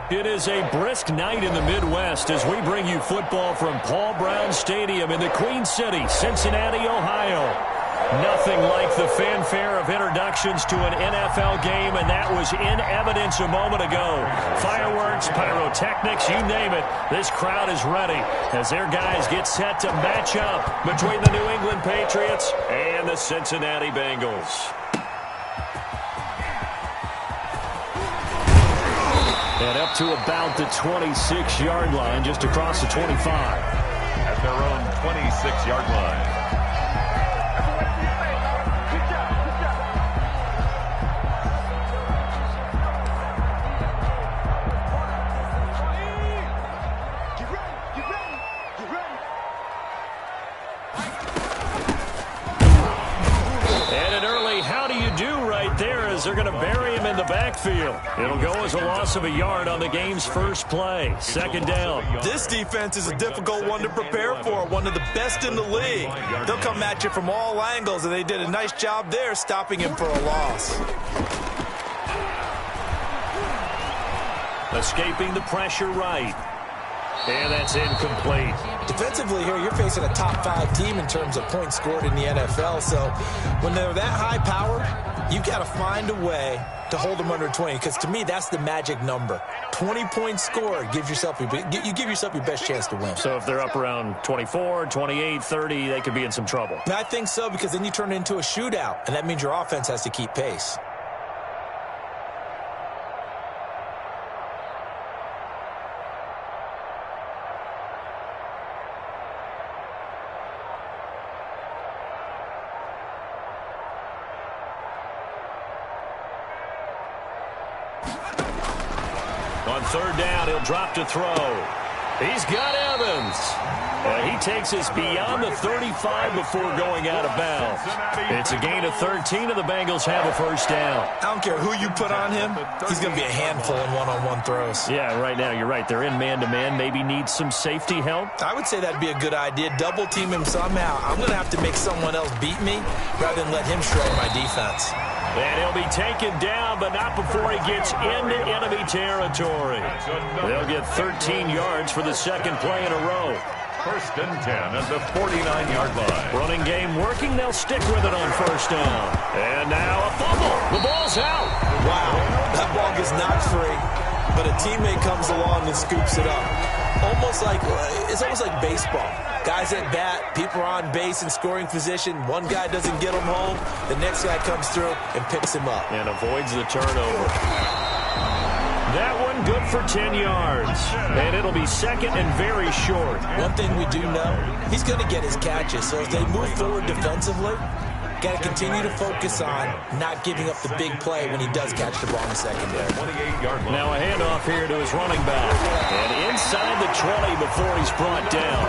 It is a brisk night in the Midwest as we bring you football from Paul Brown Stadium in the Queen City, Cincinnati, Ohio. Nothing like the fanfare of introductions to an NFL game, and that was in evidence a moment ago. Fireworks, pyrotechnics, you name it. This crowd is ready as their guys get set to match up between the New England Patriots and the Cincinnati Bengals. And up to about the 26-yard line, just across the 25. At their own 26-yard line. They're going to bury him in the backfield. It'll go as a loss of a yard on the game's first play. Second down. This defense is a difficult one to prepare for, one of the best in the league. They'll come at you from all angles, and they did a nice job there stopping him for a loss. Escaping the pressure right. And that's incomplete. Defensively here, you're facing a top-5 team in terms of points scored in the NFL. So when they're that high-powered, you've got to find a way to hold them under 20. Because to me, that's the magic number. 20 points scored, you give yourself your best chance to win. So if they're up around 24, 28, 30, they could be in some trouble. I think so, because then you turn it into a shootout, and that means your offense has to keep pace. On third down, he'll drop to throw. He's got Evans. He takes us beyond the 35 before going out of bounds. It's a gain of 13, and the Bengals have a first down. I don't care who you put on him. He's going to be a handful in one-on-one throws. Yeah, right now, you're right. They're in man-to-man. Maybe needs some safety help. I would say that'd be a good idea. Double-team him somehow. I'm going to have to make someone else beat me rather than let him shred my defense. And he'll be taken down, but not before he gets into enemy territory. They'll get 13 yards for the second play in a row. First and 10 at the 49-yard line. Running game working. They'll stick with it on first down. And now a fumble. The ball's out. Wow, that ball gets knocked free, but a teammate comes along and scoops it up. It's almost like baseball. Guys at bat, people are on base in scoring position. One guy doesn't get him home. The next guy comes through and picks him up. And avoids the turnover. That one good for 10 yards. And it'll be second and very short. One thing we do know, he's going to get his catches. So as they move forward defensively, got to continue to focus on not giving up the big play when he does catch the ball in the secondary. Now a handoff here to his running back. And inside the 20 before he's brought down.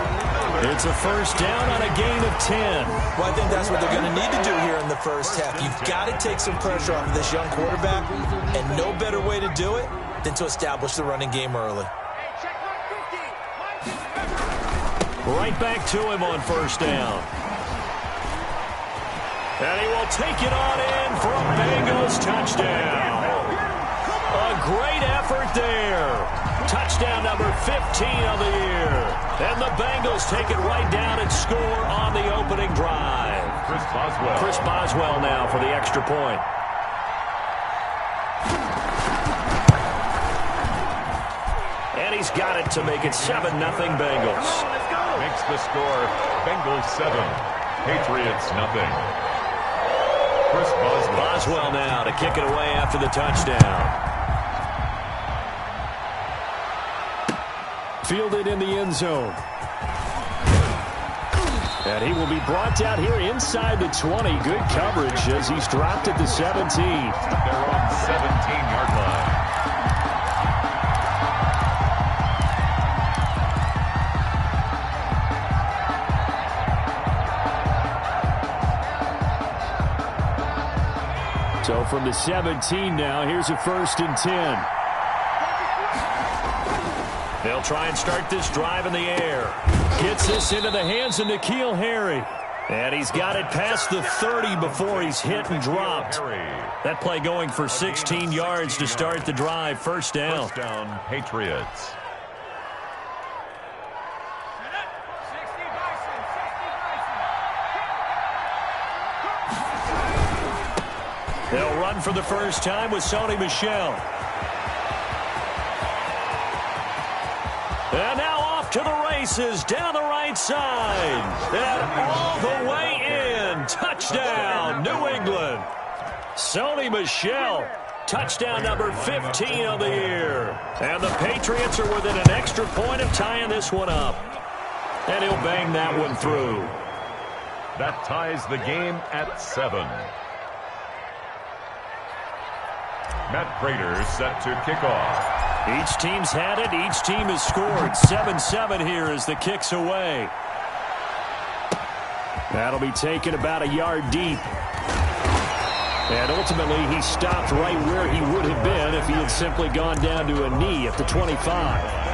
It's a first down on a gain of 10. Well, I think that's what they're going to need to do here in the first half. You've got to take some pressure off of this young quarterback, and no better way to do it than to establish the running game early. Right back to him on first down. And he will take it on in for a Bengals touchdown. A great effort there. Touchdown number 15 of the year. And the Bengals take it right down and score on the opening drive. Chris Boswell now for the extra point. And he's got it to make it 7-0 Bengals. Makes the score Bengals 7, Patriots nothing. Chris Boswell now to kick it away after the touchdown. Fielded in the end zone. And he will be brought down here inside the 20. Good coverage as he's dropped at the 17. They're on 17-yard line. So from the 17 now, here's a first and 10. They'll try and start this drive in the air. Gets this into the hands of N'Keal Harry. And he's got it past the 30 before he's hit and dropped. That play going for 16 yards to start the drive. First down. First down, Patriots. They'll run for the first time with Sony Michel. And now off to the races down the right side. And all the way in. Touchdown, New England. Sony Michel. Touchdown number 15 of the year. And the Patriots are within an extra point of tying this one up. And he'll bang that one through. That ties the game at 7. Matt Prater set to kick off. Each team's had it. Each team has scored. 7-7 here as the kick's away. That'll be taken about a yard deep. And ultimately, he stopped right where he would have been if he had simply gone down to a knee at the 25.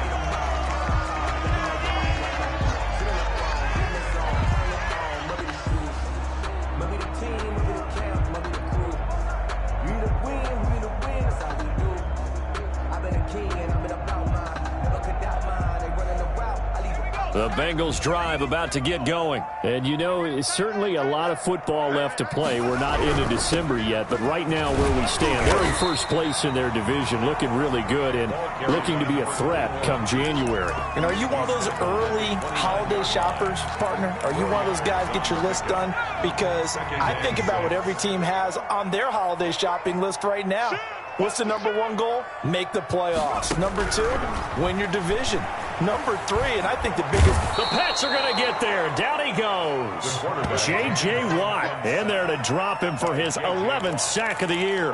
The Bengals drive about to get going. And, you know, it's certainly a lot of football left to play. We're not into December yet, but right now where we stand, they're in first place in their division, looking really good and looking to be a threat come January. And are you one of those early holiday shoppers, partner? Are you one of those guys get your list done? Because I think about what every team has on their holiday shopping list right now. What's the number one goal? Make the playoffs. Number 2, win your division. Number 3, and I think the biggest... The Pats are going to get there. Down he goes. J.J. Watt in there to drop him for his 11th sack of the year.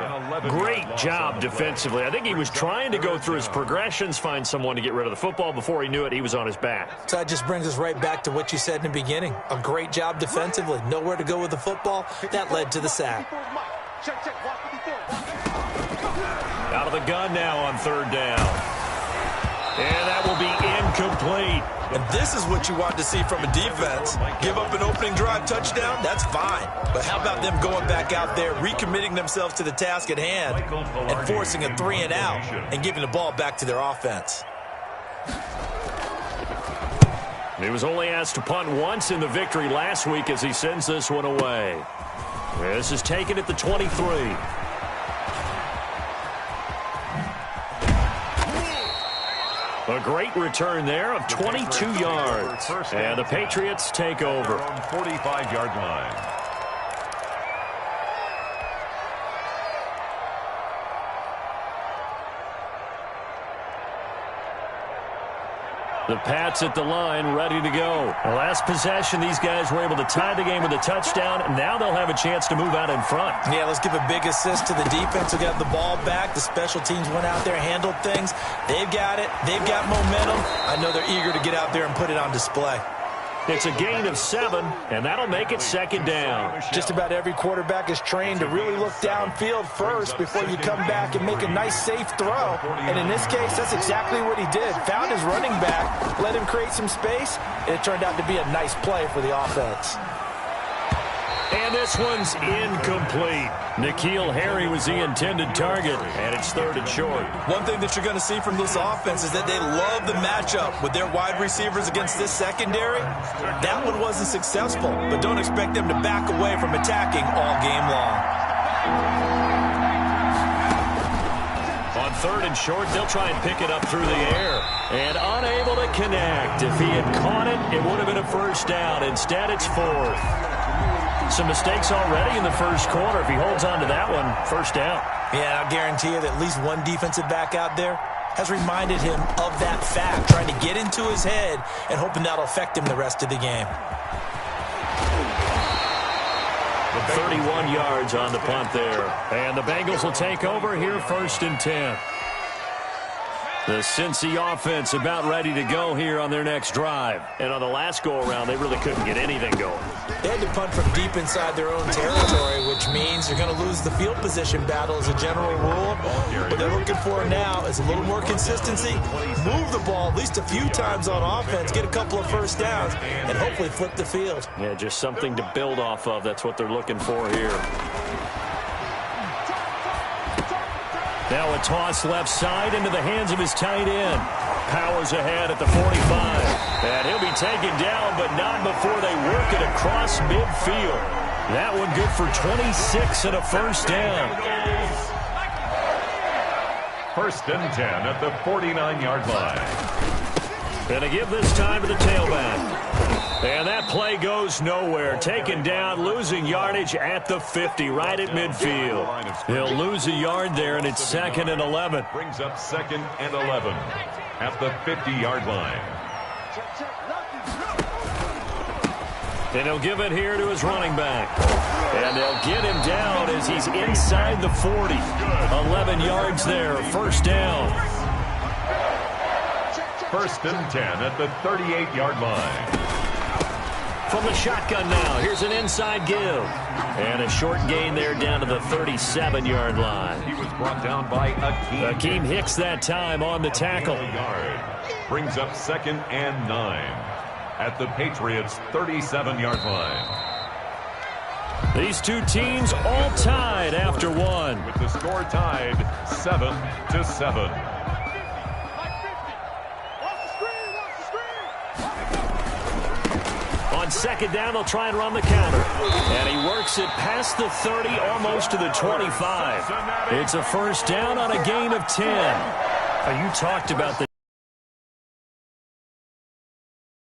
Great job defensively. I think he was trying to go through his progressions, find someone to get rid of the football. Before he knew it, he was on his back. So that just brings us right back to what you said in the beginning. A great job defensively. Nowhere to go with the football. That led to the sack. Out of the gun now on third down. And that will be incomplete. And this is what you want to see from a defense. Give up an opening drive touchdown, that's fine. But how about them going back out there, recommitting themselves to the task at hand, and forcing a 3 and out, and giving the ball back to their offense. He was only asked to punt once in the victory last week as he sends this one away. This is taken at the 23. A great return there of 22 yards. And the Patriots take over. 45-yard line. The Pats at the line, ready to go. The last possession, these guys were able to tie the game with a touchdown, and now they'll have a chance to move out in front. Yeah, let's give a big assist to the defense who got the ball back. The special teams went out there, handled things. They've got it. They've got momentum. I know they're eager to get out there and put it on display. It's a gain of 7, and that'll make it second down. Just about every quarterback is trained to really look downfield first before you come back and make a nice, safe throw. And in this case, that's exactly what he did. Found his running back, let him create some space, and it turned out to be a nice play for the offense. And this one's incomplete. N'Keal Harry was the intended target, and it's 3rd and short. One thing that you're going to see from this offense is that they love the matchup with their wide receivers against this secondary. That one wasn't successful, but don't expect them to back away from attacking all game long. On 3rd and short, they'll try and pick it up through the air. And unable to connect. If he had caught it, it would have been a first down. Instead, it's 4th. Some mistakes already in the first quarter. If he holds on to that one, first down. Yeah, I'll guarantee you that at least one defensive back out there has reminded him of that fact, trying to get into his head and hoping that'll affect him the rest of the game. 31 yards on the punt there. And the Bengals will take over here 1st and 10. The Cincy offense about ready to go here on their next drive. And on the last go-around, they really couldn't get anything going. They had to punt from deep inside their own territory, which means you're going to lose the field position battle as a general rule. What they're looking for now is a little more consistency, move the ball at least a few times on offense, get a couple of first downs, and hopefully flip the field. Yeah, just something to build off of. That's what they're looking for here. Now a toss left side into the hands of his tight end. Powers ahead at the 45. And he'll be taken down, but not before they work it across midfield. That one good for 26 and a first down. First and 10 at the 49-yard line. Gonna give this time to the tailback. And that play goes nowhere. Taken down, losing yardage at the 50, right at midfield. He'll lose a yard there, and it's 2nd and 11. Brings up 2nd and 11 at the 50-yard line. And he'll give it here to his running back. And they'll get him down as he's inside the 40. 11 yards there, first down. First and 10 at the 38-yard line. From the shotgun now, here's an inside give. And a short gain there down to the 37-yard line. He was brought down by Akeem Hicks that time on the tackle. Brings up 2nd and 9 at the Patriots' 37-yard line. These two teams all tied after one. With the score tied 7-7. On second down, they'll try and run the counter. And he works it past the 30, almost to the 25. It's a first down on a gain of 10. You talked about the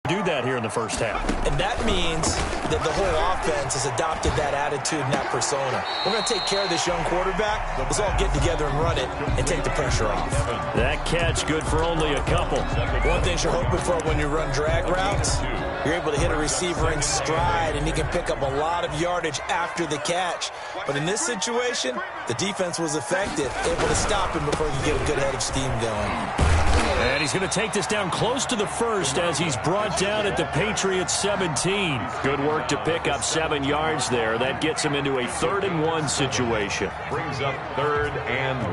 do that here in the first half. And that means that the whole offense has adopted that attitude and that persona. We're going to take care of this young quarterback. Let's all get together and run it and take the pressure off. That catch good for only a couple. One thing you're hoping for when you run drag routes, you're able to hit a receiver in stride and he can pick up a lot of yardage after the catch. But in this situation, the defense was effective, able to stop him before he could get a good head of steam going. And he's going to take this down close to the first as he's brought down at the Patriots 17. Good work to pick up 7 yards there. That gets him into a 3rd and 1 situation. Brings up 3rd and 1.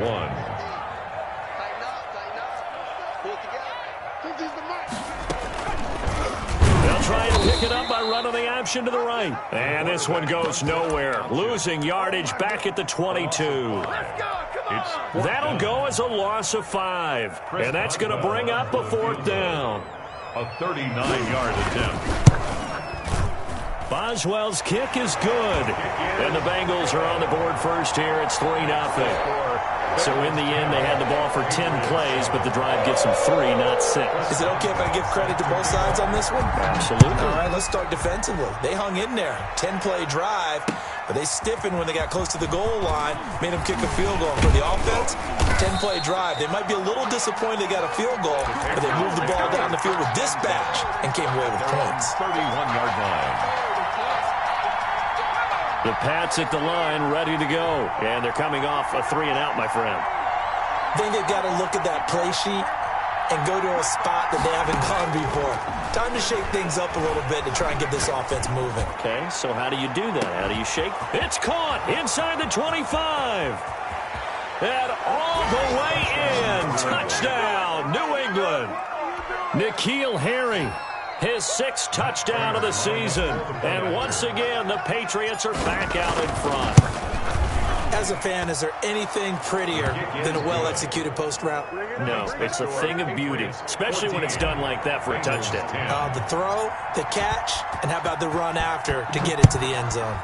They'll try and pick it up by running the option to the right. And this one goes nowhere. Losing yardage back at the 22. That'll go as a loss of 5. And that's going to bring up a 4th down. A 39-yard attempt. Boswell's kick is good. And the Bengals are on the board first here. It's 3-0. So in the end, they had the ball for 10 plays, but the drive gets them 3, not 6. Is it okay if I give credit to both sides on this one? Absolutely. All right, let's start defensively. They hung in there. 10-play drive, but they stiffened when they got close to the goal line, made them kick a field goal. For the offense, 10-play drive. They might be a little disappointed they got a field goal, but they moved the ball down the field with dispatch and came away with points. 31-yard line. The Pats at the line, ready to go. And they're coming off a 3-and-out, my friend. I think they've got to look at that play sheet and go to a spot that they haven't gone before. Time to shake things up a little bit to try and get this offense moving. Okay, so how do you do that? How do you shake? It's caught inside the 25. And all the way in. Touchdown, New England. N'Keal Harry. His 6th touchdown of the season. And once again, the Patriots are back out in front. As a fan, is there anything prettier than a well-executed post route? No, it's a thing of beauty, especially when it's done like that for a touchdown. The throw, the catch, and how about the run after to get it to the end zone?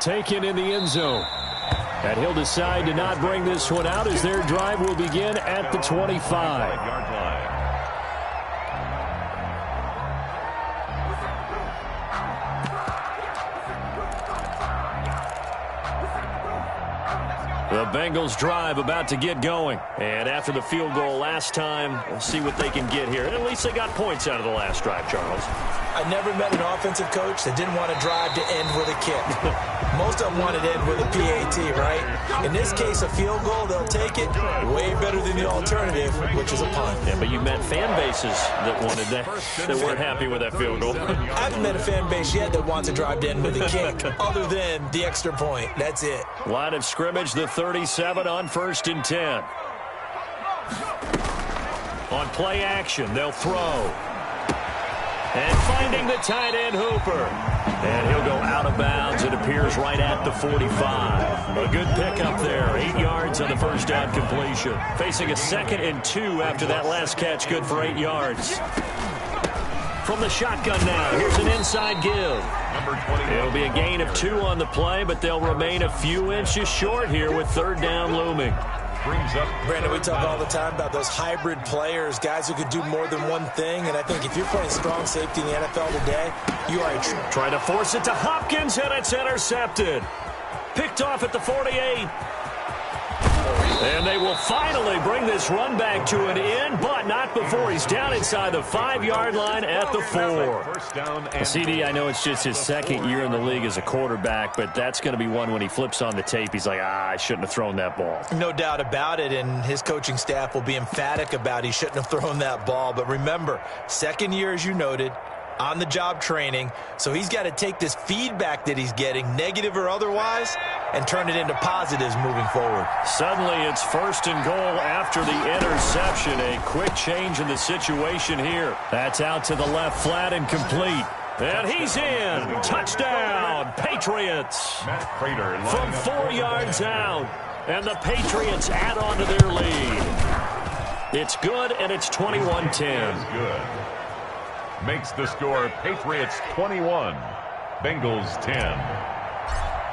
Taken in the end zone. And he'll decide to not bring this one out as their drive will begin at the 25. The Bengals drive about to get going. And after the field goal last time, we'll see what they can get here. And at least they got points out of the last drive, Charles. I never met an offensive coach that didn't want to drive to end with a kick. Most of them wanted to end with a PAT, right? In this case, a field goal, they'll take it way better than the alternative, which is a punt. Yeah, but you met fan bases that wanted that weren't happy with that field goal. I haven't met a fan base yet that wants to drive to end with a kick, other than the extra point. That's it. Line of scrimmage, the 37 on 1st and 10. On play action, they'll throw. And finding the tight end, Hooper. And he'll go out of bounds. It appears right at the 45. A good pickup there. 8 yards on the first down completion. Facing a 2nd and 2 after that last catch. Good for 8 yards. From the shotgun now, here's an inside give. It'll be a gain of 2 on the play, but they'll remain a few inches short here with 3rd down looming. Brandon, we talk all the time about those hybrid players, guys who could do more than one thing, and I think if you're playing strong safety in the NFL today, you are trying to force it to Hopkins, and it's intercepted. Picked off at the 48. And they will finally bring this run back to an end, but not before he's down inside the 5-yard line at the 4. CD, I know it's just his 2nd year in the league as a quarterback, but that's going to be one when he flips on the tape. He's like, I shouldn't have thrown that ball. No doubt about it, and his coaching staff will be emphatic about he shouldn't have thrown that ball. But remember, 2nd year, as you noted, on-the-job training, so he's got to take this feedback that he's getting, negative or otherwise, and turn it into positives moving forward. Suddenly it's 1st and goal after the interception. A quick change in the situation here. That's out to the left flat and complete. And he's in. Touchdown, Patriots. From 4 yards out. And the Patriots add on to their lead. It's good, and it's 21-10. Good. Makes the score Patriots 21, Bengals 10.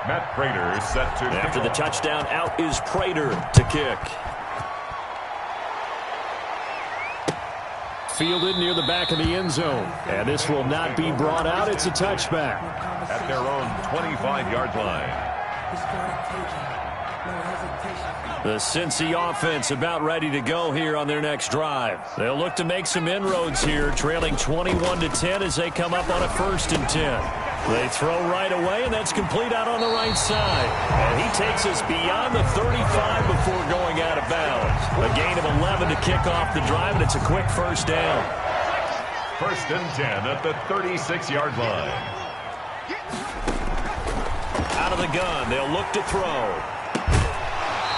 Matt Prater is set to after the touchdown. Out is Prater to kick. Fielded near the back of the end zone. And this will not be brought out. It's a touchback. At their own 25-yard line. The Cincy offense about ready to go here on their next drive. They'll look to make some inroads here, trailing 21-10 as they come up on a 1st and 10. They throw right away, and that's complete out on the right side. And he takes us beyond the 35 before going out of bounds. A gain of 11 to kick off the drive, and it's a quick 1st down. 1st and 10 at the 36-yard line. Out of the gun, they'll look to throw.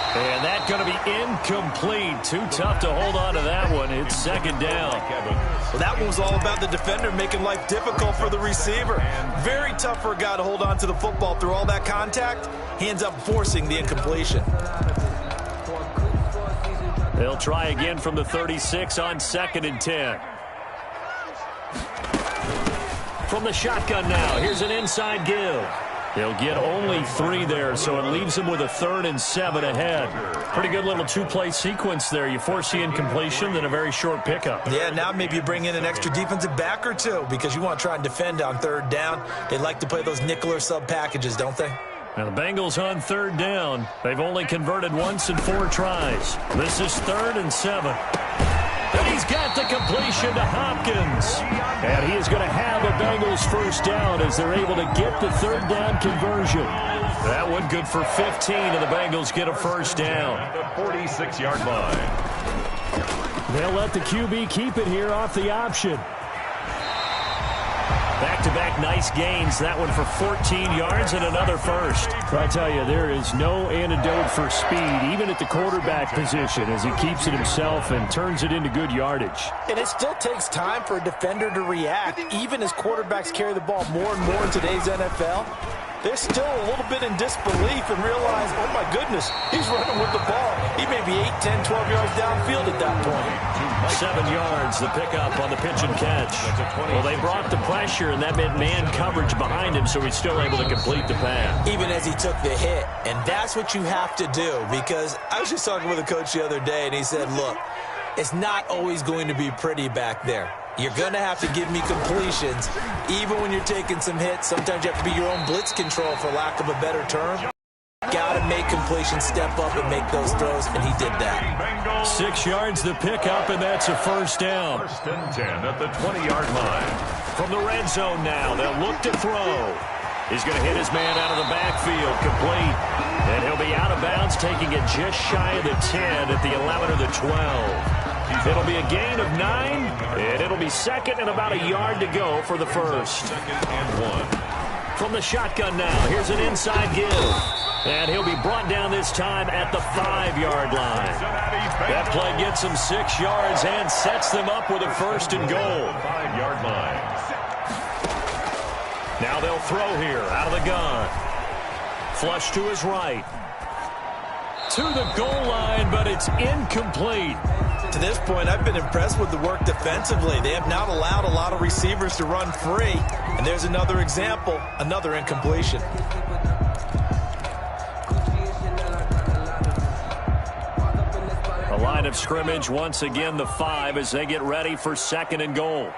And that's going to be incomplete. Too tough to hold on to that one. It's 2nd down. Well, that one was all about the defender making life difficult for the receiver. Very tough for a guy to hold on to the football through all that contact. He ends up forcing the incompletion. They'll try again from the 36 on 2nd and 10. From the shotgun now, here's an inside give. They'll get only 3 there, so it leaves them with a 3rd and 7 ahead. Pretty good little 2-play sequence there. You force the incompletion, then a very short pickup. Yeah, now maybe you bring in an extra defensive back or 2 because you want to try and defend on 3rd down. They like to play those nickel or sub packages, don't they? Now the Bengals on 3rd down. They've only converted once in 4 tries. This is 3rd and 7. And he's got the completion to Hopkins. And he is going to have a Bengals 1st down as they're able to get the 3rd down conversion. That one good for 15, and the Bengals get a 1st down. At the 46-yard line. They'll let the QB keep it here off the option. Back-to-back nice gains. That one for 14 yards and another 1st. I tell you, there is no antidote for speed, even at the quarterback position, as he keeps it himself and turns it into good yardage. And it still takes time for a defender to react, even as quarterbacks carry the ball more and more in today's NFL. They're still a little bit in disbelief and realize, oh my goodness, he's running with the ball. He may be 8, 10, 12 yards downfield at that point. 7 yards, the pickup on the pitch and catch. Well, they brought the pressure, and that meant man coverage behind him, so he's still able to complete the pass. Even as he took the hit, and that's what you have to do, because I was just talking with a coach the other day, and he said, look, it's not always going to be pretty back there. You're going to have to give me completions, even when you're taking some hits. Sometimes you have to be your own blitz control, for lack of a better term. Got to make completion, step up, and make those throws, and he did that. 6 yards the pickup, and that's a first down. First and 10 at the 20-yard line. From the red zone now, they'll look to throw. He's going to hit his man out of the backfield, complete. And he'll be out of bounds, taking it just shy of the 10 at the 11 or the 12. It'll be a gain of 9, and it'll be second and about a yard to go for the first. Second and 1. From the shotgun now, here's an inside give. And he'll be brought down this time at the 5-yard line. That play gets him 6 yards and sets them up with a first and goal. 5-yard line. Now they'll throw here out of the gun. Flush to his right. To the goal line, but it's incomplete. To this point, I've been impressed with the work defensively. They have not allowed a lot of receivers to run free. And there's another example, another incompletion. A line of scrimmage, once again the 5 as they get ready for second and goal.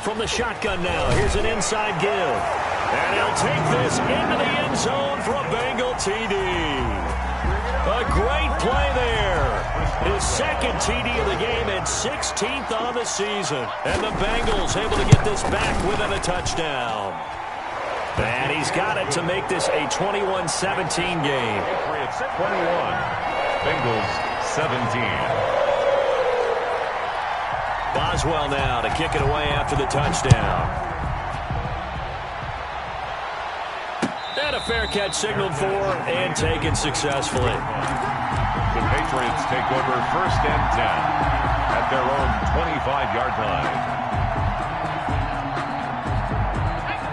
From the shotgun now, here's an inside give. And he'll take this into the end zone for a Bengal TD. A great play there. His second TD of the game and 16th on the season. And the Bengals able to get this back within a touchdown. And he's got it to make this a 21-17 game. Patriots 21, Bengals 17. Boswell now to kick it away after the touchdown. And a fair catch signaled for and taken successfully. The Patriots take over first and 10 at their own 25-yard line.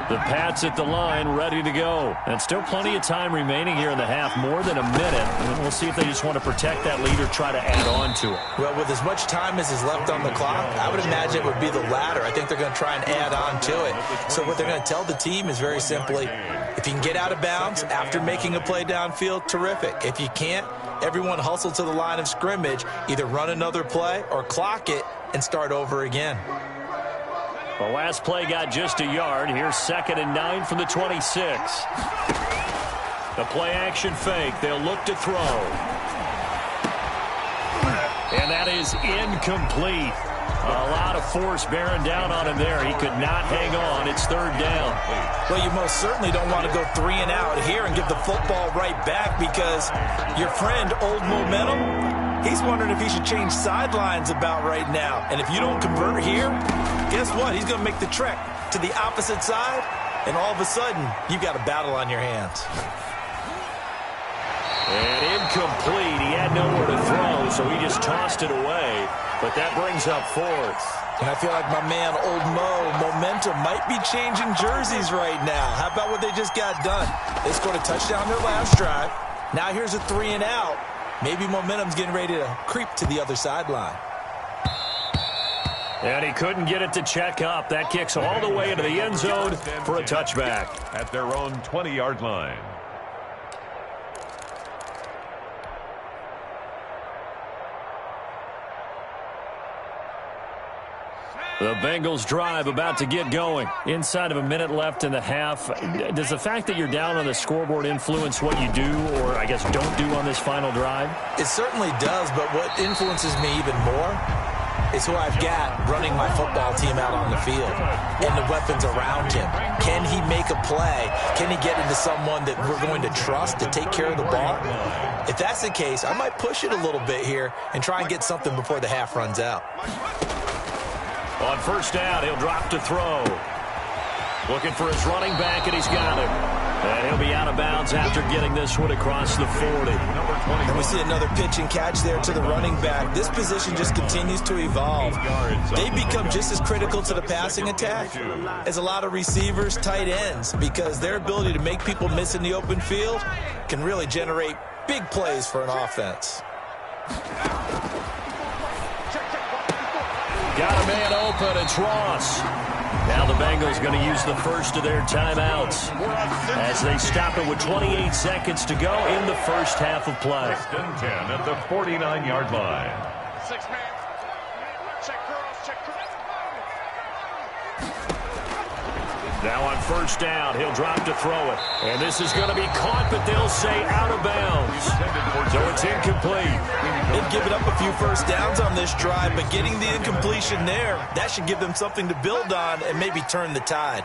The Pats at the line, ready to go. And still plenty of time remaining here in the half, more than a minute. And we'll see if they just want to protect that lead or try to add on to it. Well, with as much time as is left on the clock, I would imagine it would be the latter. I think they're going to try and add on to it. So what they're going to tell the team is very simply, if you can get out of bounds after making a play downfield, terrific. If you can't, everyone hustle to the line of scrimmage, either run another play or clock it and start over again. The last play got just a yard. Here's second and 9 from the 26. The play action fake. They'll look to throw. And that is incomplete. A lot of force bearing down on him there. He could not hang on. It's third down. Well, you most certainly don't want to go 3 and out here and give the football right back because your friend, Old Momentum, he's wondering if he should change sidelines about right now. And if you don't convert here, guess what? He's going to make the trek to the opposite side, and all of a sudden, you've got a battle on your hands. And incomplete. He had nowhere to throw, so he just tossed it away. But that brings up fourth. And I feel like my man, Old Momentum, might be changing jerseys right now. How about what they just got done? They scored a touchdown their last drive. Now here's a 3 and out. Maybe Momentum's getting ready to creep to the other sideline. And he couldn't get it to check up. That kicks all the way into the end zone for a touchback. At their own 20-yard line. The Bengals drive about to get going. Inside of a minute left in the half. Does the fact that you're down on the scoreboard influence what you do or, I guess, don't do on this final drive? It certainly does, but what influences me even more is who I've got running my football team out on the field and the weapons around him. Can he make a play? Can he get into someone that we're going to trust to take care of the ball? If that's the case, I might push it a little bit here and try and get something before the half runs out. On first down, he'll drop to throw. Looking for his running back, and he's got it. And he'll be out of bounds after getting this one across the 40. And we see another pitch and catch there to the running back. This position just continues to evolve. They become just as critical to the passing attack as a lot of receivers, tight ends, because their ability to make people miss in the open field can really generate big plays for an offense. Got a man open. It's Ross. Now the Bengals going to use the first of their timeouts as they stop it with 28 seconds to go in the first half of play. First and 10 at the 49-yard line. 6-man. Check cross, check cross. Now on first down, he'll drop to throw it. And this is going to be caught, but they'll say out of bounds. So it's incomplete. They've given up a few first downs on this drive, but getting the incompletion there, that should give them something to build on and maybe turn the tide.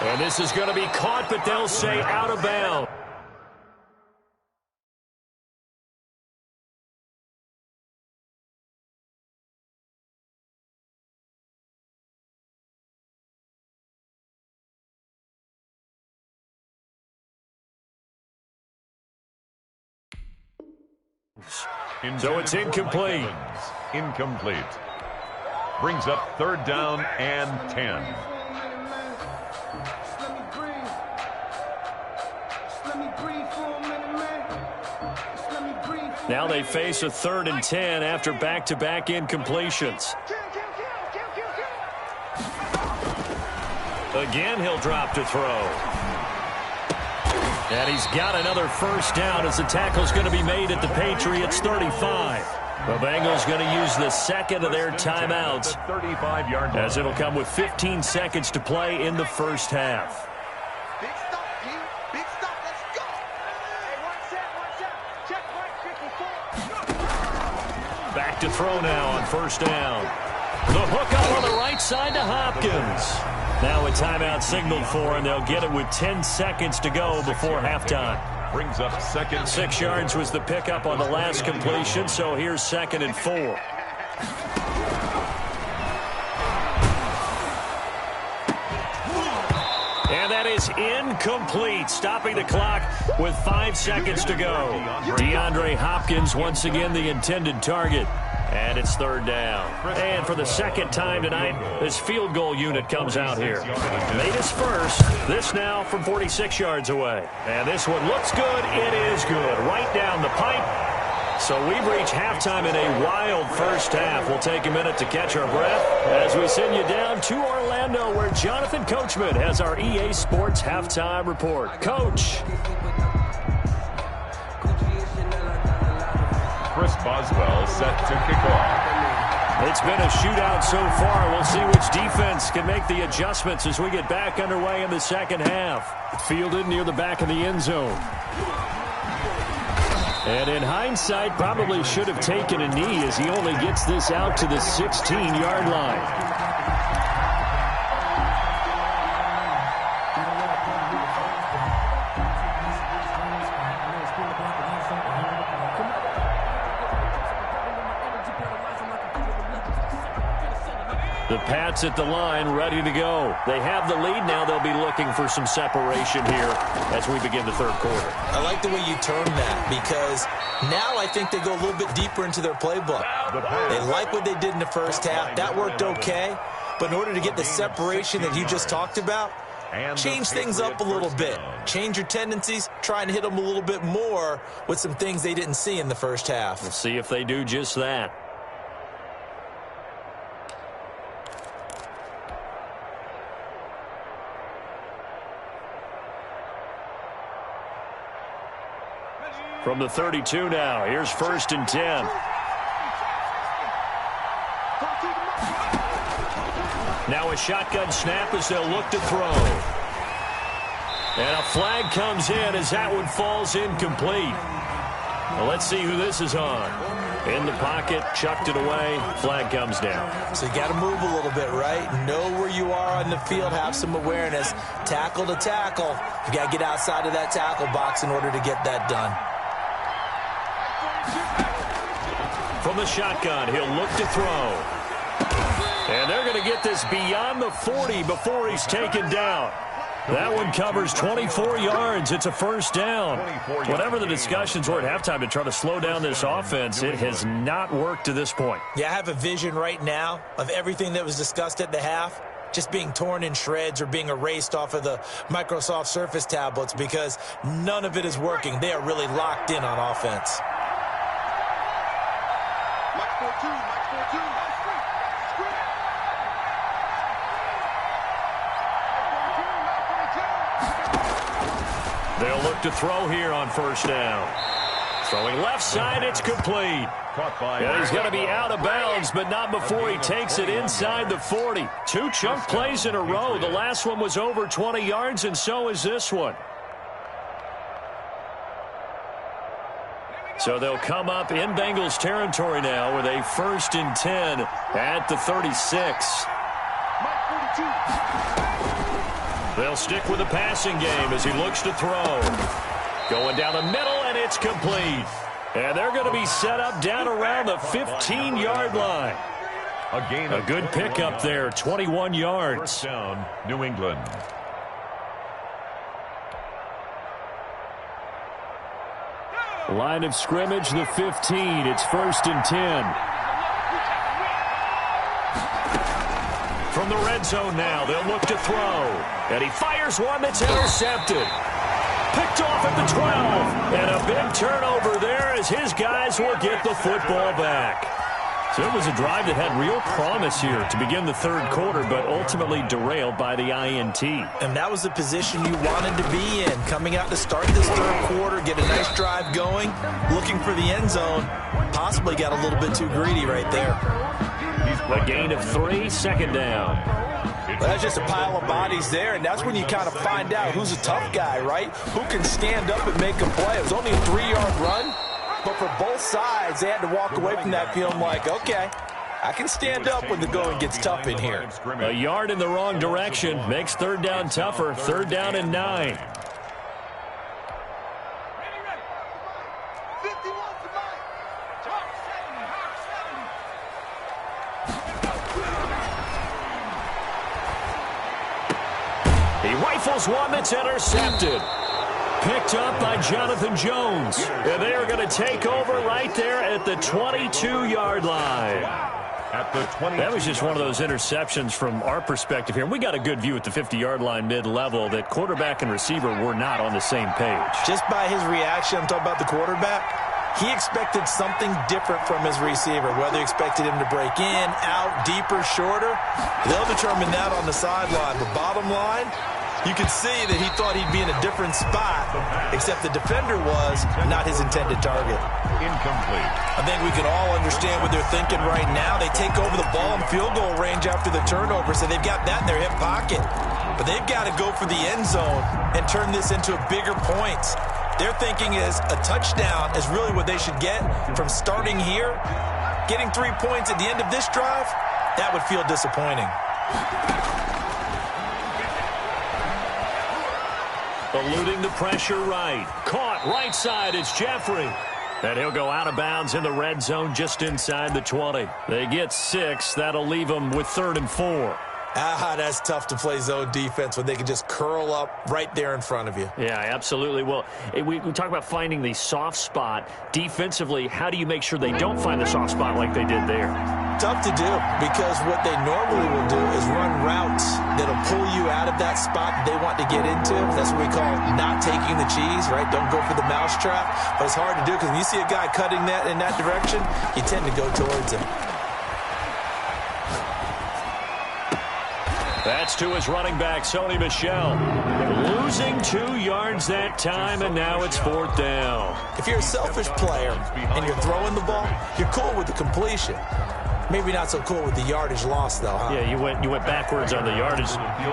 And this is going to be caught, but they'll say out of bounds. So it's incomplete. Incomplete. Brings up third down and 10. Now they face a 3rd and 10 after back-to-back incompletions. Again, he'll drop to throw. And he's got another first down as the tackle's going to be made at the Patriots' 35. The Bengals going to use the second of their timeouts, 35-yard line, as it'll come with 15 seconds to play in the first half. Big stop, G. Big stop. Let's go. Hey, one set. Check right, 54. Back to throw now on first down. The hook up on the right side to Hopkins. Now a timeout signaled for, and they'll get it with 10 seconds to go before halftime. Brings up second. 6 yards was the pickup on the last completion, so here's 2nd and 4. And that is incomplete, stopping the clock with 5 seconds to go. DeAndre Hopkins once again the intended target. And it's 3rd down. And for the second time tonight, this field goal unit comes out here. Made his first. This now from 46 yards away. And this one looks good. It is good. Right down the pipe. So we've reached halftime in a wild first half. We'll take a minute to catch our breath as we send you down to Orlando, where Jonathan Coachman has our EA Sports halftime report. Coach. Chris Boswell set to kick off. It's been a shootout so far. We'll see which defense can make the adjustments as we get back underway in the second half. Fielded near the back of the end zone. And in hindsight, probably should have taken a knee as he only gets this out to the 16-yard line. The Pats at the line, ready to go. They have the lead now. They'll be looking for some separation here as we begin the third quarter. I like the way you term that, because now I think they go a little bit deeper into their playbook. They like what they did in the first half. That worked okay. But in order to get the separation that you just talked about, change things up a little bit. Change your tendencies. Try and hit them a little bit more with some things they didn't see in the first half. We'll see if they do just that. From the 32 now, here's 1st and 10. Now a shotgun snap as they'll look to throw. And a flag comes in as that one falls incomplete. Well, let's see who this is on. In the pocket, chucked it away, flag comes down. So you got to move a little bit, right? Know where you are on the field, have some awareness. Tackle to tackle. You got to get outside of that tackle box in order to get that done. From the shotgun, he'll look to throw. And they're going to get this beyond the 40 before he's taken down. That one covers 24 yards. It's a first down. Whatever the discussions were at halftime to try to slow down this offense, it has not worked to this point. Yeah, I have a vision right now of everything that was discussed at the half just being torn in shreds or being erased off of the Microsoft Surface tablets, because none of it is working. They are really locked in on offense. They'll look to throw here on first down. Throwing left side, it's complete. caught by... And he's going to be out of bounds, but not before he takes it inside the 40. 2 chunk plays in a row. The last one was over 20 yards, and so is this one. So they'll come up in Bengals territory now with a 1st and 10 at the 36. They'll stick with the passing game as he looks to throw. Going down the middle, and it's complete. And they're going to be set up down around the 15-yard line. A good pickup there, 21 yards. First down, New England. Line of scrimmage, the 15. It's 1st and 10. From the red zone now, they'll look to throw. And he fires one that's intercepted. Picked off at the 12. And a big turnover there as his guys will get the football back. So it was a drive that had real promise here to begin the 3rd quarter, but ultimately derailed by the INT. And that was the position you wanted to be in. Coming out to start this 3rd quarter, get a nice drive going, looking for the end zone. Possibly got a little bit too greedy right there. A gain of 3, 2nd down. But that's just a pile of bodies there, and that's when you kind of find out who's a tough guy, right? Who can stand up and make a play. It was only a 3-yard run, but for both sides, they had to walk away from that feeling like, okay, I can stand up when the going gets tough in here. A yard in the wrong direction makes 3rd down tougher. 3rd down and 9. He rifles one that's intercepted. Picked up by Jonathan Jones. And they are going to take over right there at the 22-yard line. That was just one of those interceptions from our perspective here. We got a good view at the 50-yard line mid-level that quarterback and receiver were not on the same page. Just by his reaction, I'm talking about the quarterback, he expected something different from his receiver, whether he expected him to break in, out, deeper, shorter. They'll determine that on the sideline. But bottom line, you could see that he thought he'd be in a different spot, except the defender was not his intended target. Incomplete. I think we can all understand what they're thinking right now. They take over the ball in field goal range after the turnover, so they've got that in their hip pocket. But they've got to go for the end zone and turn this into bigger points. Their thinking is a touchdown is really what they should get from starting here. Getting 3 points at the end of this drive, that would feel disappointing. Eluding the pressure right. Caught right side. It's Jeffrey. And he'll go out of bounds in the red zone just inside the 20. They get 6. That'll leave them with 3rd and 4. That's tough to play zone defense when they can just curl up right there in front of you. Yeah, absolutely. Well, we talk about finding the soft spot. Defensively, how do you make sure they don't find the soft spot like they did there? Tough to do, because what they normally will do is run routes that'll pull you out of that spot that they want to get into. That's what we call not taking the cheese, right? Don't go for the mousetrap. But it's hard to do because when you see a guy cutting that in that direction, you tend to go towards him. That's to his running back, Sony Michel. Losing 2 yards that time, and now it's 4th down. If you're a selfish player and you're throwing the ball, you're cool with the completion. Maybe not so cool with the yardage loss, though, huh? Yeah, you went backwards on the yardage.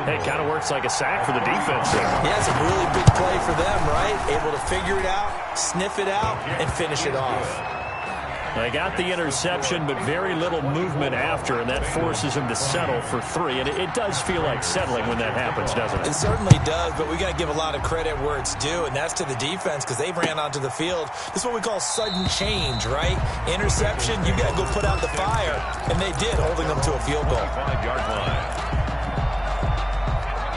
Hey, it kind of works like a sack for the defense there. Yeah, it's a really big play for them, right? Able to figure it out, sniff it out, and finish it off. They got the interception, but very little movement after, and that forces him to settle for 3. And it does feel like settling when that happens, doesn't it? It certainly does, but we got to give a lot of credit where it's due, and that's to the defense because they ran onto the field. This is what we call sudden change, right? Interception, you got to go put out the fire, and they did, holding them to a field goal. 5-yard line.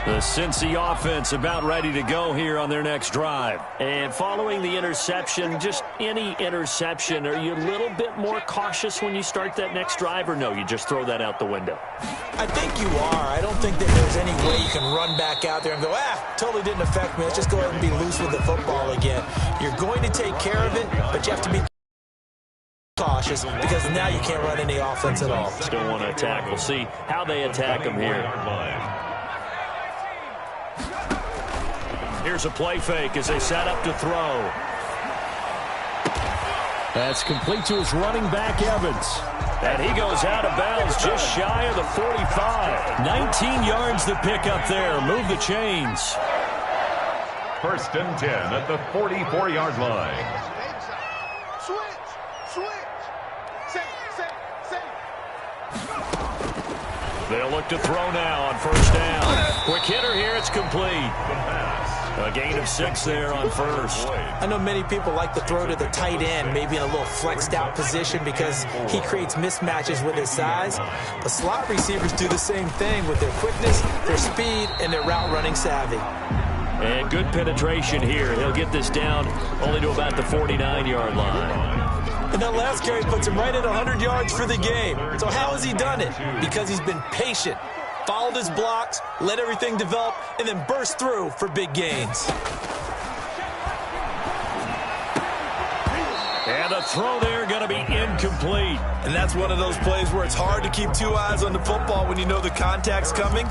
The Cincy offense about ready to go here on their next drive. And following the interception, just any interception, are you a little bit more cautious when you start that next drive, or no, you just throw that out the window? I think you are. I don't think that there's any way you can run back out there and go, totally didn't affect me. Let's just go ahead and be loose with the football again. You're going to take care of it, but you have to be cautious because now you can't run any offense at all. Still want to attack. We'll see how they attack them here. Here's a play fake as they set up to throw. That's complete to his running back, Evans. And he goes out of bounds just shy of the 45. 19 yards to pick up there. Move the chains. 1st and 10 at the 44-yard line. They'll look to throw now on 1st down. Quick hitter here. It's complete. A gain of 6 there on 1st. I know many people like to throw to the tight end, maybe in a little flexed out position because he creates mismatches with his size. But slot receivers do the same thing with their quickness, their speed, and their route running savvy. And good penetration here. He'll get this down only to about the 49-yard line. And that last carry puts him right at 100 yards for the game. So how has he done it? Because he's been patient, followed his blocks, let everything develop, and then burst through for big gains. And the throw there going to be incomplete. And that's one of those plays where it's hard to keep 2 eyes on the football when you know the contact's coming,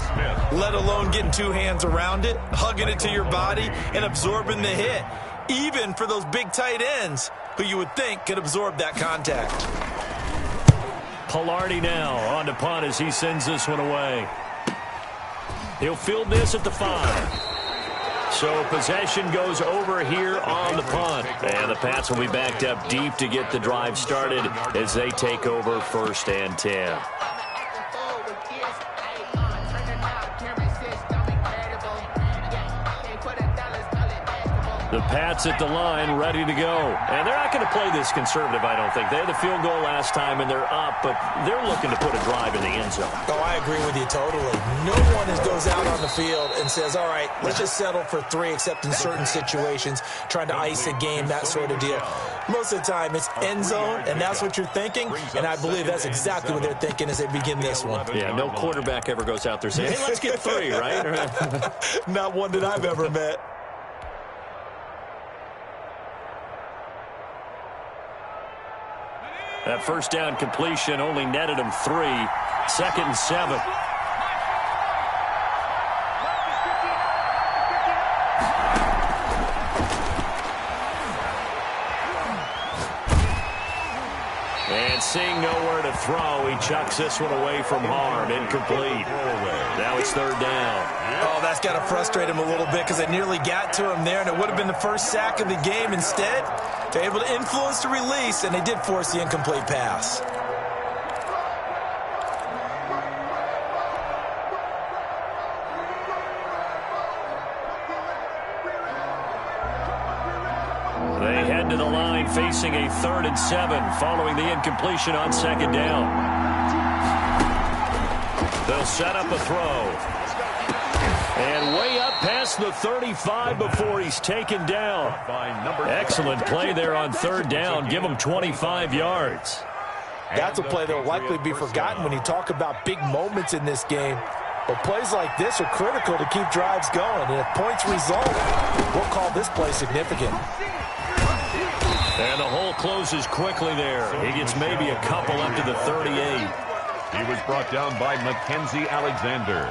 let alone getting 2 hands around it, hugging it to your body, and absorbing the hit. Even for those big tight ends who you would think could absorb that contact. Pilardi now on to punt as he sends this one away. He'll field this at the 5. So possession goes over here on the punt. And the Pats will be backed up deep to get the drive started as they take over 1st and 10. The Pats at the line, ready to go. And they're not going to play this conservative, I don't think. They had the field goal last time, and they're up, but they're looking to put a drive in the end zone. Oh, I agree with you totally. No one goes out on the field and says, all right, let's just settle for 3, except in certain situations, trying to ice a game, that sort of deal. Most of the time, it's end zone, and that's what you're thinking, and I believe that's exactly what they're thinking as they begin this one. Yeah, no quarterback ever goes out there saying, hey, let's get 3, right? Not one that I've ever met. That 1st down completion only netted him 3. 2nd and 7. And seeing nowhere to throw, he chucks this one away from harm. Incomplete. Now it's 3rd down. Oh, that's got to frustrate him a little bit because they nearly got to him there, and it would have been the first sack of the game. Instead, they're able to influence the release, and they did force the incomplete pass. They head to the line facing a 3rd and 7 following the incompletion on 2nd down. They'll set up a throw. And way up past the 35 before he's taken down. Excellent play there on 3rd down. Give him 25 yards. That's a play that will likely be forgotten when you talk about big moments in this game. But plays like this are critical to keep drives going. And if points result, we'll call this play significant. And the hole closes quickly there. He gets maybe a couple up to the 38. He was brought down by Mackenzie Alexander.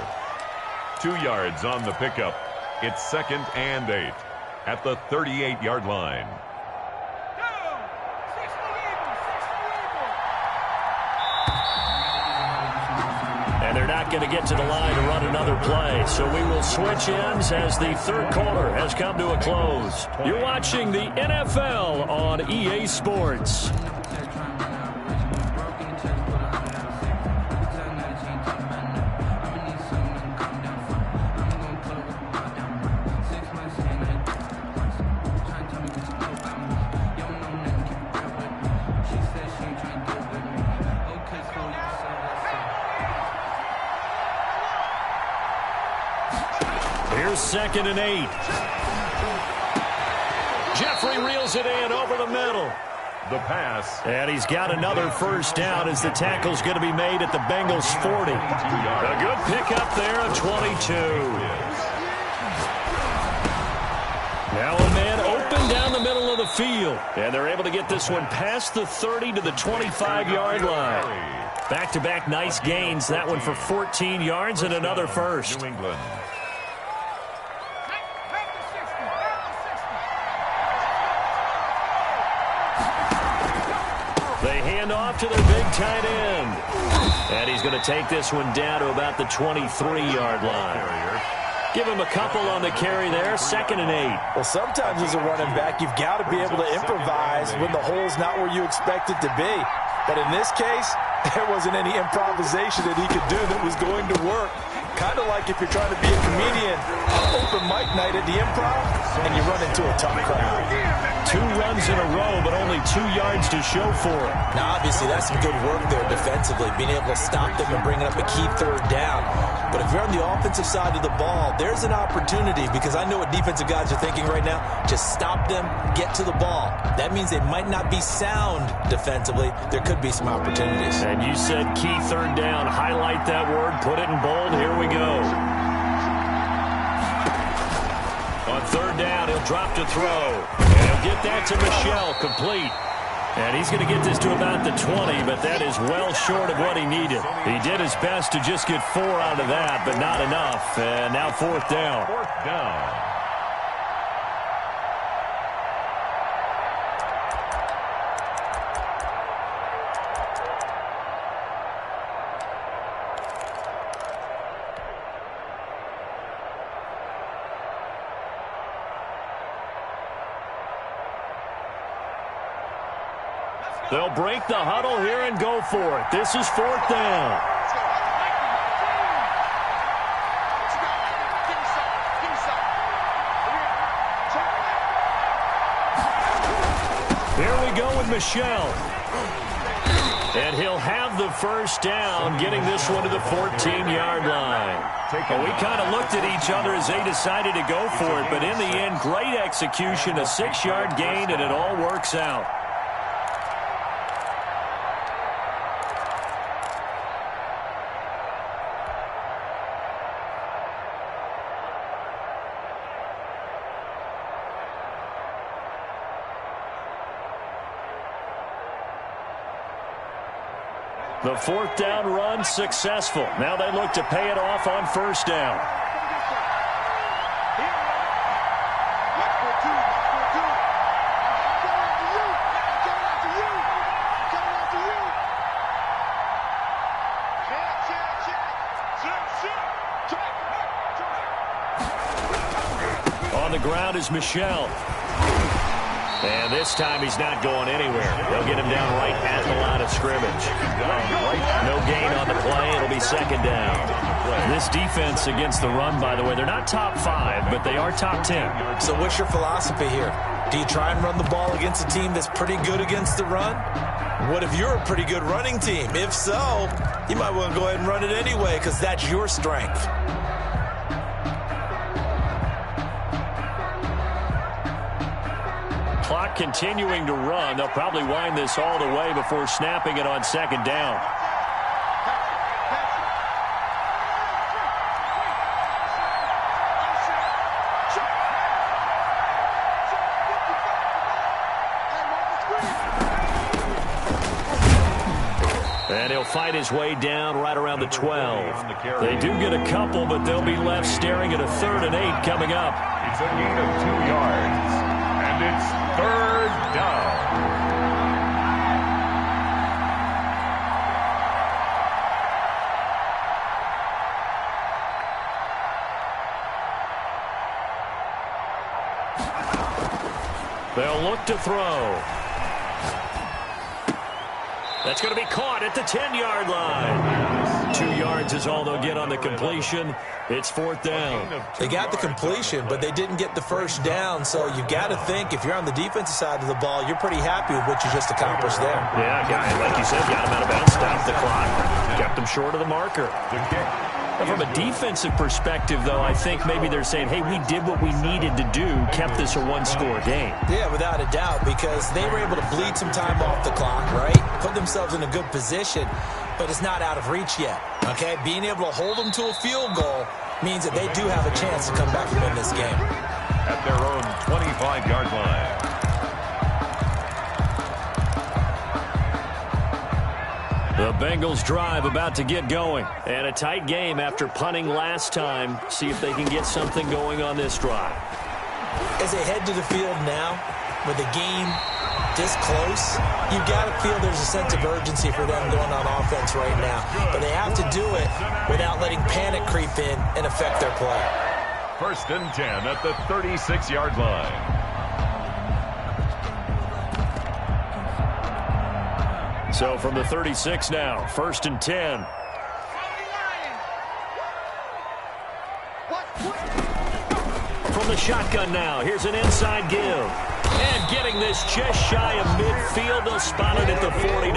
2 yards on the pickup. It's 2nd and 8 at the 38-yard line. And they're not going to get to the line to run another play. So we will switch ends as the 3rd quarter has come to a close. You're watching the NFL on EA Sports. Here's 2nd and 8. Jeffrey reels it in over the middle. The pass. And he's got another 1st down as the tackle's going to be made at the Bengals 40. A good pickup there of 22. Now a man open down the middle of the field. And they're able to get this one past the 30 to the 25-yard line. Back-to-back nice gains. That one for 14 yards and another 1st. New England. handoff to their big tight end. And he's going to take this one down to about the 23-yard line. Give him a couple on the carry there, 2nd and 8. Well, sometimes as a running back, you've got to be able to improvise when the hole's not where you expect it to be. But in this case, there wasn't any improvisation that he could do that was going to work. Kind of like if you're trying to be a comedian on open mic night at the Improv and you run into a tough crowd. 2 runs in a row, but only 2 yards to show for it. Now, obviously, that's some good work there defensively, being able to stop them and bringing up a key 3rd down. But if you're on the offensive side of the ball, there's an opportunity, because I know what defensive guys are thinking right now. Just stop them, get to the ball. That means they might not be sound defensively. There could be some opportunities. And you said key 3rd down. Highlight that word, put it in bold. Here we go. On 3rd down, he'll drop to throw. And he'll get that to Michel, complete. And he's going to get this to about the 20, but that is well short of what he needed. He did his best to just get 4 out of that, but not enough. And now 4th down. 4th down. They'll break the huddle here and go for it. This is 4th down. Here we go with Michel. And he'll have the 1st down, getting this one to the 14-yard line. Well, we kind of looked at each other as they decided to go for it, but in the end, great execution, a 6-yard gain, and it all works out. The 4th down run successful. Now they look to pay it off on 1st down. On the ground is Michel. And this time he's not going anywhere. They'll get him down right at the line of scrimmage. No gain on the play. It'll be 2nd down. This defense against the run, by the way, they're not top 5, but they are top 10. So what's your philosophy here? Do you try and run the ball against a team that's pretty good against the run? What if you're a pretty good running team? If so, you might want to go ahead and run it anyway, because that's your strength. Clock continuing to run. They'll probably wind this all the way before snapping it on 2nd down. And he'll fight his way down right around the 12. They do get a couple, but they'll be left staring at a 3rd and 8 coming up. It's a gain of 2 yards. And it's 3rd down. They'll look to throw. That's going to be caught at the 10-yard line. 2 yards is all they'll get on the completion. It's 4th down. They got the completion, but they didn't get the 1st down. So you got to think, if you're on the defensive side of the ball, you're pretty happy with what you just accomplished there. Yeah, guy, like you said, got him out of bounds, stopped the clock, kept him short of the marker. The kick. Now, from a defensive perspective, though, I think maybe they're saying, hey, we did what we needed to do, kept this a 1-score game. Yeah, without a doubt, because they were able to bleed some time off the clock, right? Put themselves in a good position, but it's not out of reach yet, okay? Being able to hold them to a field goal means that they do have a chance to come back and win this game. At their own 25-yard line. The Bengals drive about to get going. And a tight game after punting last time. See if they can get something going on this drive. As they head to the field now, with a game this close, you've got to feel there's a sense of urgency for them going on offense right now. But they have to do it without letting panic creep in and affect their play. 1st and 10 at the 36-yard line. So from the 36 now, 1st and 10. From the shotgun now, here's an inside give. And getting this just shy of midfield, they'll spot it at the 49.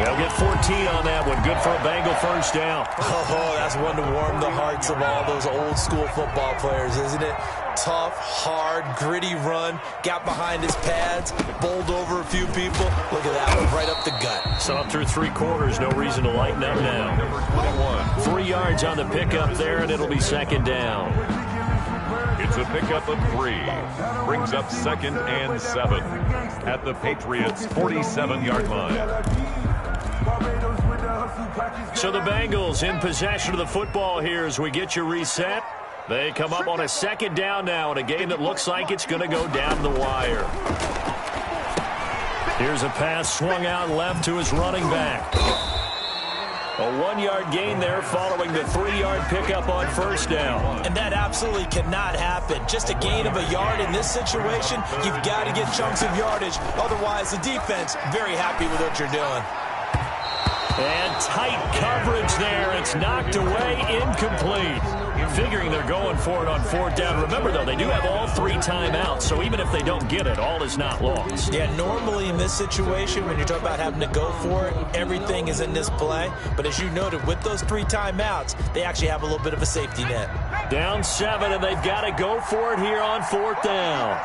They'll get 14 on that one. Good for a Bengal first down. Oh, that's one to warm the hearts of all those old school football players, isn't it? Tough, hard, gritty run. Got behind his pads, bowled over a few people. Look at that one, right up the gut. So up through 3 quarters, no reason to lighten up now. Number 21. 3 yards on the pickup there, and it'll be 2nd down. It's a pickup of 3. Brings up 2nd and 7 at the Patriots' 47-yard line. So the Bengals in possession of the football here as we get you reset. They come up on a 2nd down now in a game that looks like it's going to go down the wire. Here's a pass swung out left to his running back. A 1-yard gain there following the 3-yard pickup on 1st down. And that absolutely cannot happen. Just a gain of a yard in this situation, you've got to get chunks of yardage. Otherwise, the defense, very happy with what you're doing. And tight coverage there. It's knocked away, incomplete. Figuring they're going for it on 4th down. Remember, though, they do have all 3 timeouts, so even if they don't get it, all is not lost. Yeah, normally in this situation, when you're talking about having to go for it, everything is in this play. But as you noted, with those 3 timeouts, they actually have a little bit of a safety net. Down 7, and they've got to go for it here on 4th down.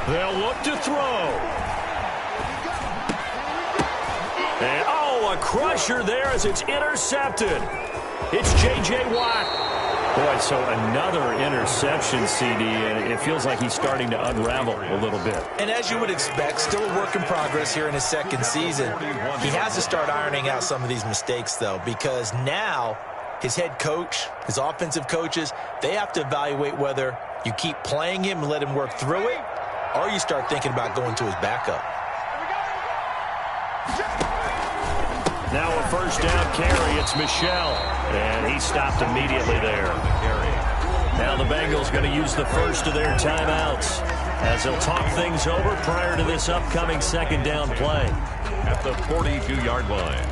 They'll look to throw. And, oh, a crusher there as it's intercepted. It's J.J. Watt. Boy, so another interception, CD, and it feels like he's starting to unravel a little bit. And as you would expect, still a work in progress here in his 2nd season. He has to start ironing out some of these mistakes, though, because now his head coach, his offensive coaches, they have to evaluate whether you keep playing him and let him work through it, or you start thinking about going to his backup. Now a 1st down carry. It's Michel. And he stopped immediately there. Now the Bengals going to use the first of their timeouts as they'll talk things over prior to this upcoming 2nd down play. At the 42-yard line.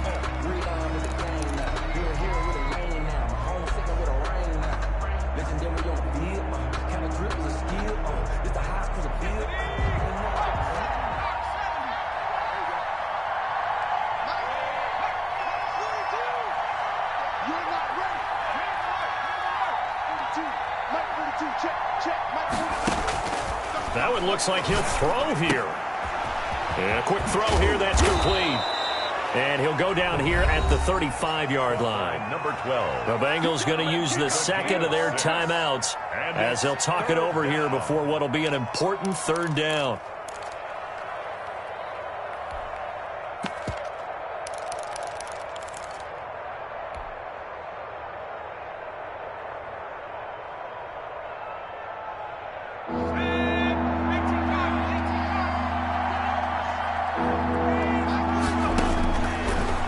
Now it looks like he'll throw here. And a quick throw here, that's complete. And he'll go down here at the 35-yard line. Number 12. The Bengals going to use the 2nd of their timeouts as they'll talk it over here before what will be an important 3rd down.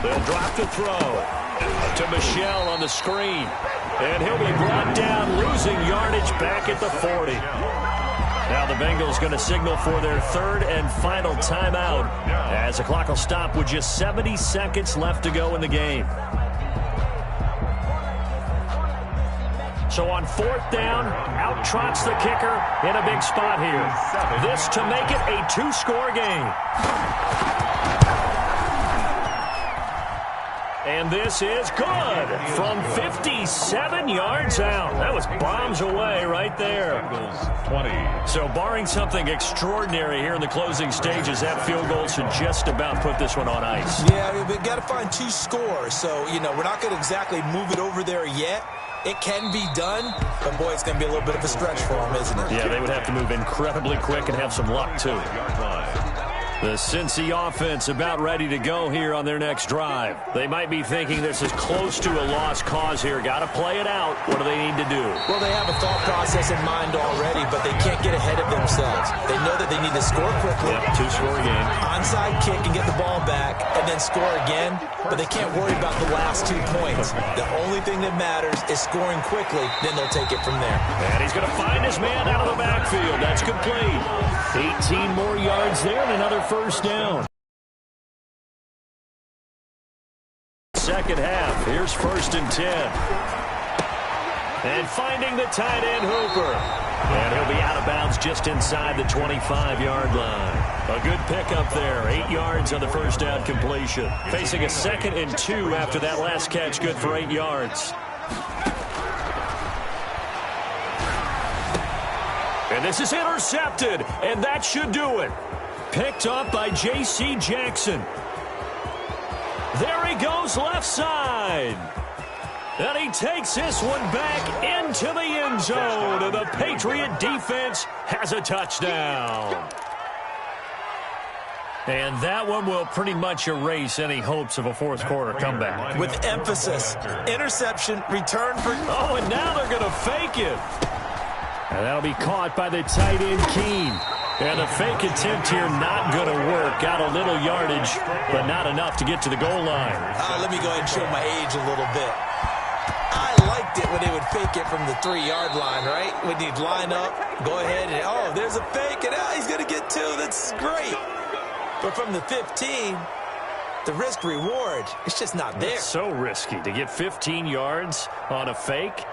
They'll drop to throw to Michel on the screen. And he'll be brought down, losing yardage back at the 40. Now the Bengals going to signal for their 3rd and final timeout as the clock will stop with just 70 seconds left to go in the game. So on 4th down, out trots the kicker in a big spot here. This to make it a 2-score game. And this is good from 57 yards out. That was bombs away right there. 20. So barring something extraordinary here in the closing stages, that field goal should just about put this one on ice. Yeah, we've got to find 2 scores. So, you know, we're not going to exactly move it over there yet. It can be done, but boy, it's going to be a little bit of a stretch for them, isn't it? Yeah, they would have to move incredibly quick and have some luck, too. The Cincy offense about ready to go here on their next drive. They might be thinking this is close to a lost cause here. Got to play it out. What do they need to do? Well, they have a thought process in mind already, but they can't get ahead of themselves. They know that they need to score quickly. Yep, two-score game. Onside kick and get the ball back, and then score again. But they can't worry about the last 2 points. The only thing that matters is scoring quickly. Then they'll take it from there. And he's going to find his man out of the backfield. That's complete. 18 more yards there and another first down. Second half. Here's 1st and 10. And finding the tight end, Hooper. And he'll be out of bounds just inside the 25-yard line. A good pickup there. 8 yards on the first down completion. Facing a 2nd and 2 after that last catch. Good for 8 yards. And this is intercepted. And that should do it. Picked up by J.C. Jackson. There he goes left side. And he takes this one back into the end zone. And the Patriot defense has a touchdown. And that one will pretty much erase any hopes of a fourth-quarter comeback. With emphasis. Interception, return for... Oh, and now they're going to fake it. And that'll be caught by the tight end, Keene. And the fake attempt here not going to work. Got a little yardage, but not enough to get to the goal line. Let me go ahead and show my age a little bit. I liked it when they would fake it from the 3-yard line, right? When you'd line up, go ahead and, oh, there's a fake, and he's going to get 2. That's great. But from the 15, the risk-reward, it's just not there. It's so risky to get 15 yards on a fake.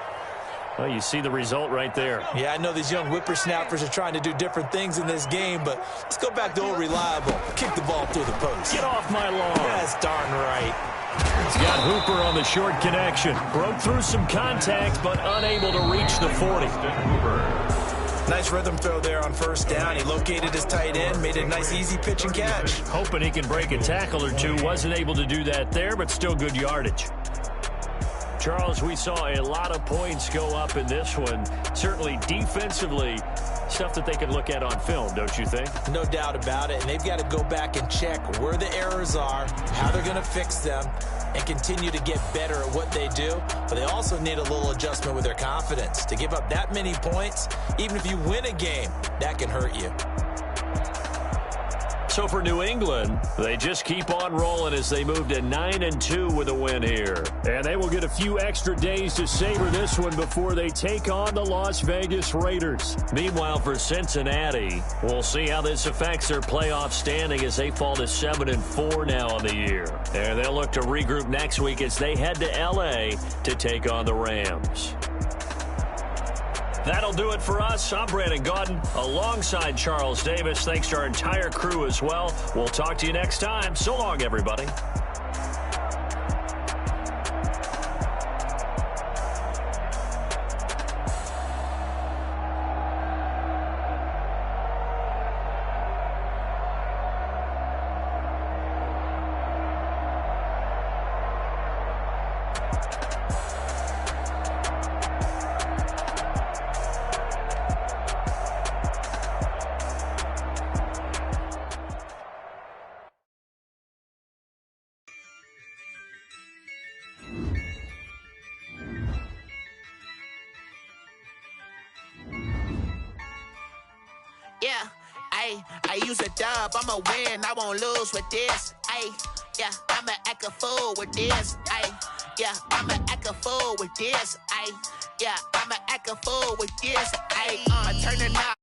Well, you see the result right there. Yeah, I know these young whippersnappers are trying to do different things in this game, but let's go back to old reliable. Kick the ball through the post. Get off my lawn. That's darn right. He's got Hooper on the short connection. Broke through some contact, but unable to reach the 40. Nice rhythm throw there on first down. He located his tight end, made a nice easy pitch and catch. Hoping he can break a tackle or two. Wasn't able to do that there, but still good yardage. Charles, we saw a lot of points go up in this one. Certainly defensively, stuff that they can look at on film, don't you think? No doubt about it. And they've got to go back and check where the errors are, how they're going to fix them, and continue to get better at what they do. But they also need a little adjustment with their confidence. To give up that many points, even if you win a game, that can hurt you. So for New England, they just keep on rolling as they move to 9-2 with a win here. And they will get a few extra days to savor this one before they take on the Las Vegas Raiders. Meanwhile, for Cincinnati, we'll see how this affects their playoff standing as they fall to 7-4 now on the year. And they'll look to regroup next week as they head to L.A. to take on the Rams. That'll do it for us. I'm Brandon Gaudin alongside Charles Davis. Thanks to our entire crew as well. We'll talk to you next time. So long, everybody. Yeah, I use a dub, I'ma win, I won't lose with this. Yeah, I'ma act a fool with this. Yeah, I'ma act a fool with this. Yeah, I'ma act a fool with this. I turn the knob.